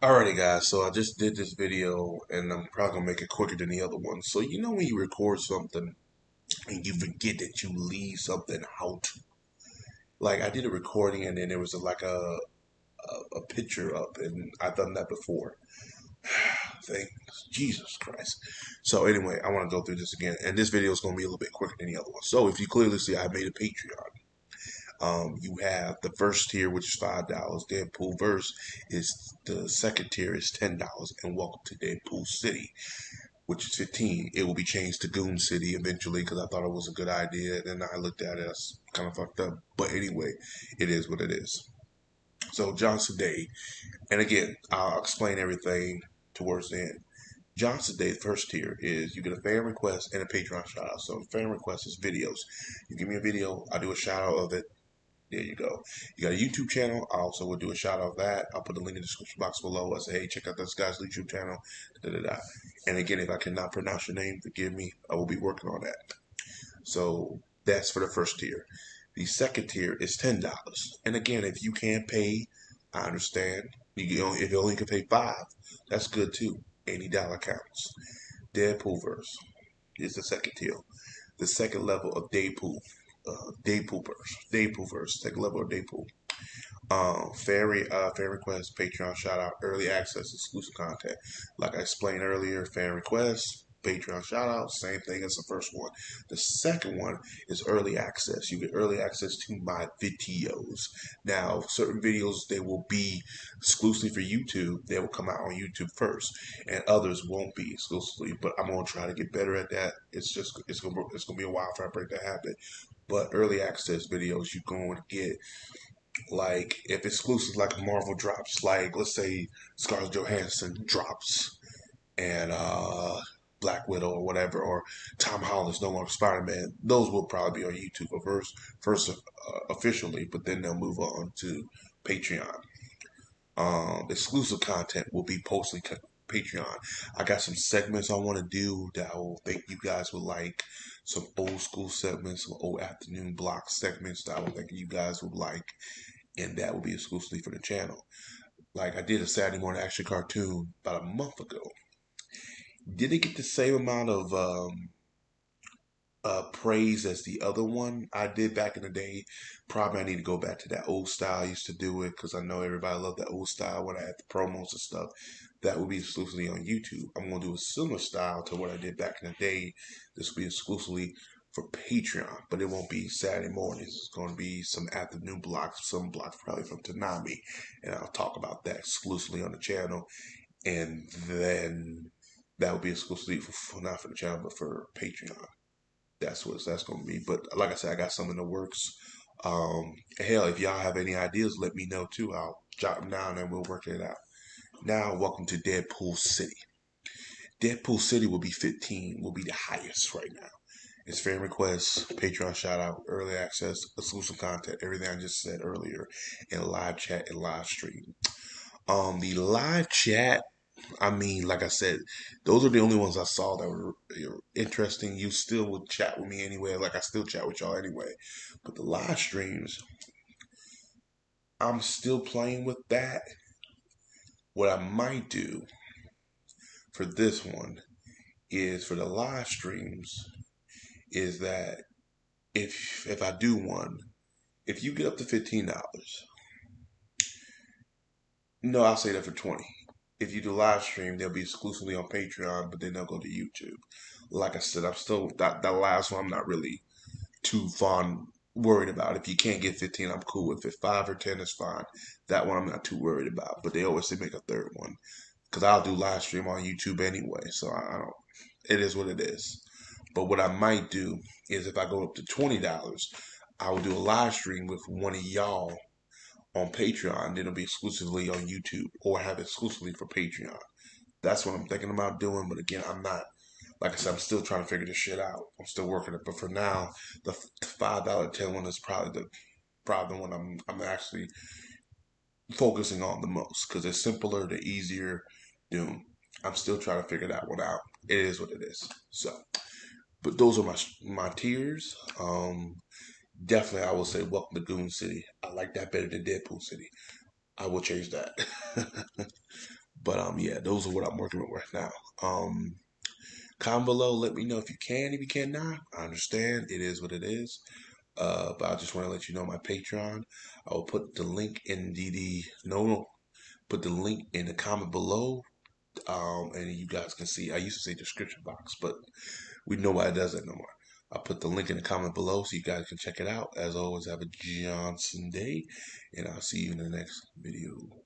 Alrighty guys, so I just did this video and I'm probably gonna make it quicker than the other one. So you know when you record something and you forget that you leave something out? Like I did a recording and then there was a picture up and I've done that before. Thank Jesus Christ. So anyway, I want to go through this again and this video is gonna be a little bit quicker than the other one. So if you clearly see I made a Patreon. You have the first tier, which is $5. Deadpool Verse is the second tier is $10, and Welcome to Deadpool City, which is 15. It will be changed to Goon City eventually because I thought it was a good idea, and I looked at it as kind of fucked up. But anyway, it is what it is. So Johnson Day, and again, I'll explain everything towards the end. Johnson Day, first tier, is you get a fan request and a Patreon shout out. So fan request is videos. You give me a video, I do a shout out of it. There you go. You got a YouTube channel. I also will do a shout out of that. I'll put the link in the description box below. I say, hey, check out this guy's YouTube channel. Da, da, da. And again, if I cannot pronounce your name, forgive me. I will be working on that. So that's for the first tier. The second tier is $10. And again, if you can't pay, I understand. If you only can pay $5, that's good too. $80 counts. Deadpoolverse is the second tier. The second level of Daypoolverse, second level of Daypool. Fan request, Patreon shout out, early access, exclusive content. Like I explained earlier, fan request, Patreon shout out, same thing as the first one. The second one is early access. You get early access to my videos. Now, certain videos they will be exclusively for YouTube. They will come out on YouTube first, and others won't be exclusively. But I'm gonna try to get better at that. It's gonna be a while for I break that habit. But early access videos, you're going to get like if exclusive like Marvel drops, like let's say Scarlett Johansson drops and Black Widow or whatever, or Tom Holland's no longer Spider-Man, those will probably be on YouTube first officially, but then they'll move on to Patreon. Exclusive content will be posted Patreon. I got some segments I want to do that I will think you guys would like. Some old school segments, some old afternoon block segments that I would think you guys would like, and that will be exclusively for the channel. Like I did a Saturday morning action cartoon about a month ago. Did it get the same amount of praise as the other one I did back in the day? Probably I need to go back to that old style I used to do it because I know everybody loved that old style when I had the promos and stuff. That will be exclusively on YouTube. I'm going to do a similar style to what I did back in the day. This will be exclusively for Patreon, but it won't be Saturday mornings. It's going to be some afternoon blocks, some blocks probably from Tanami, and I'll talk about that exclusively on the channel. And then that will be exclusively for not for the channel, but for Patreon. That's what that's going to be. But like I said, I got some in the works. Hell, if y'all have any ideas, let me know too. I'll jot them down and we'll work it out. Now, welcome to Deadpool City. Deadpool City will be 15, will be the highest right now. It's fan requests, Patreon shout out, early access, exclusive content, everything I just said earlier, and live chat and live stream. The live chat, I mean, like I said, those are the only ones I saw that were interesting. You still would chat with me anyway, like I still chat with y'all anyway. But the live streams, I'm still playing with that. What I might do for this one is for the live streams is that if I do one, if you get up to $15, no, I'll say that for 20. If you do live stream, they'll be exclusively on Patreon, but then they'll go to YouTube. Like I said, I'm still that last one. I'm not really too fond worried about. If you can't get 15, I'm cool. If it's 5 or 10, it's fine. That one I'm not too worried about. But they always say make a third one because I'll do live stream on YouTube anyway. So I don't. It is what it is. But what I might do is if I go up to $20, I will do a live stream with one of y'all on Patreon. Then it'll be exclusively on YouTube or have it exclusively for Patreon. That's what I'm thinking about doing. But again, I'm not. Like I said, I'm still trying to figure this shit out. I'm still working it. But for now, the $5 10 one is probably the one I'm actually focusing on the most because it's simpler, the easier. Doom. I'm still trying to figure that one out. It is what it is. So, but those are my tiers. Definitely, I will say welcome to Goon City. I like that better than Deadpool City. I will change that. But yeah, those are what I'm working with right now. Comment below, let me know if you can, if you cannot. I understand, it is what it is. But I just want to let you know my Patreon. I will put the link in no, put the link in the comment below. And you guys can see. I used to say description box, but we know why it does that no more. I'll put the link in the comment below so you guys can check it out. As always, have a Johnson day, and I'll see you in the next video.